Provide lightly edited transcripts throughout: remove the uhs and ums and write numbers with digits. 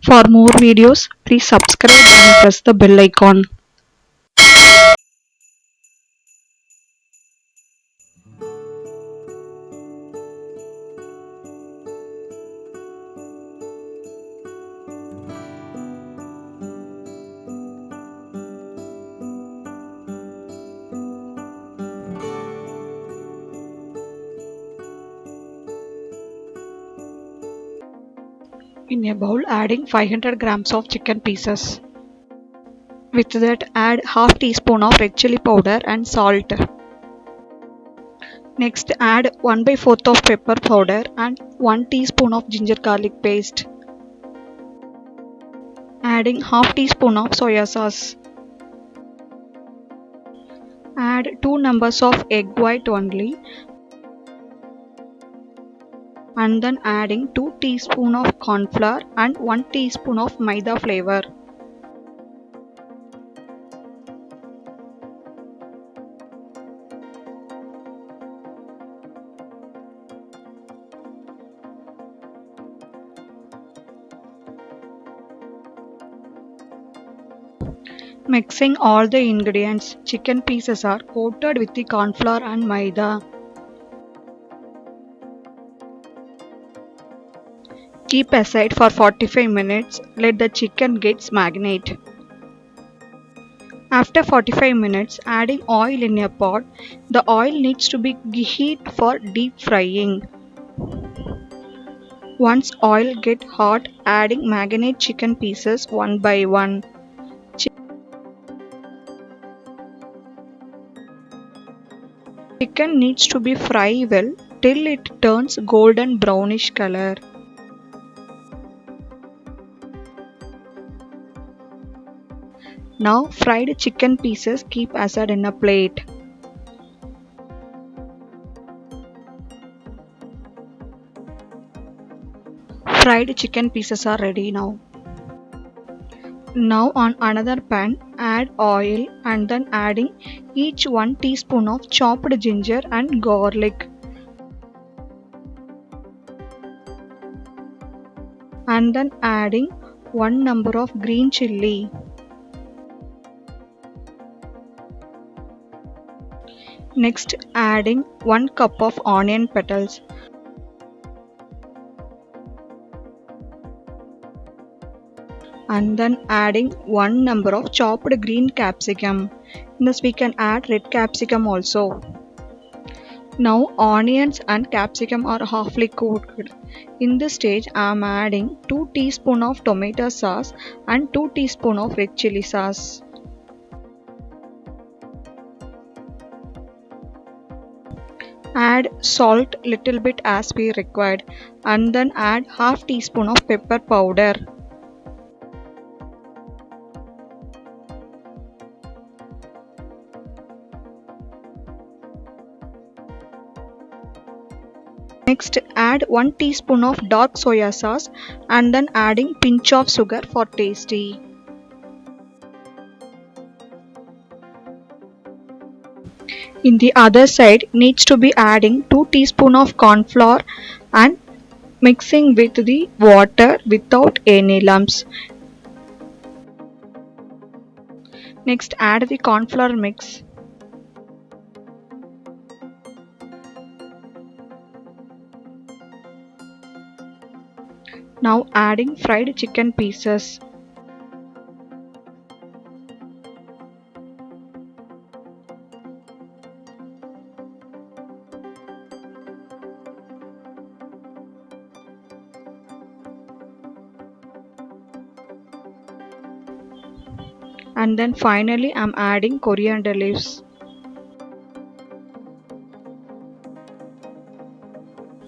For more videos, please subscribe and press the bell icon. In a bowl, adding 500 grams of chicken pieces. With that, add half teaspoon of red chili powder and salt. Next, add 1/4 of pepper powder and 1 teaspoon of ginger garlic paste. Adding half teaspoon of soya sauce. Add 2 numbers of egg white only, and then adding 2 teaspoon of corn flour and 1 teaspoon of maida flour. Mixing all the ingredients, chicken pieces are coated with the corn flour and maida. Keep aside for 45 minutes. Let the chicken get marinate. After 45 minutes, adding oil in a pot. The oil needs to be heated for deep frying. Once oil get hot, adding marinate chicken pieces one by one. Chicken needs to be fried well till it turns golden brownish color. Now fried chicken pieces keep aside in a plate. Fried chicken pieces are ready now. Now on another pan, add oil and then adding each 1 teaspoon of chopped ginger and garlic. And then adding 1 number of green chilli. Next adding 1 cup of onion petals. And then adding 1 number of chopped green capsicum. In this we can add red capsicum also. Now onions and capsicum are halfly cooked. In this stage I am adding 2 teaspoon of tomato sauce and 2 teaspoon of red chili sauce. Add salt little bit as we required, and then add half teaspoon of pepper powder. Next add 1 teaspoon of dark soya sauce and then adding pinch of sugar for tasty. In the other side needs to be adding 2 teaspoon of corn flour and mixing with the water without any lumps. Next add the corn flour mix. Now adding fried chicken pieces. And then finally I am adding coriander leaves.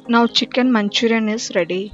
Now chicken manchurian is ready.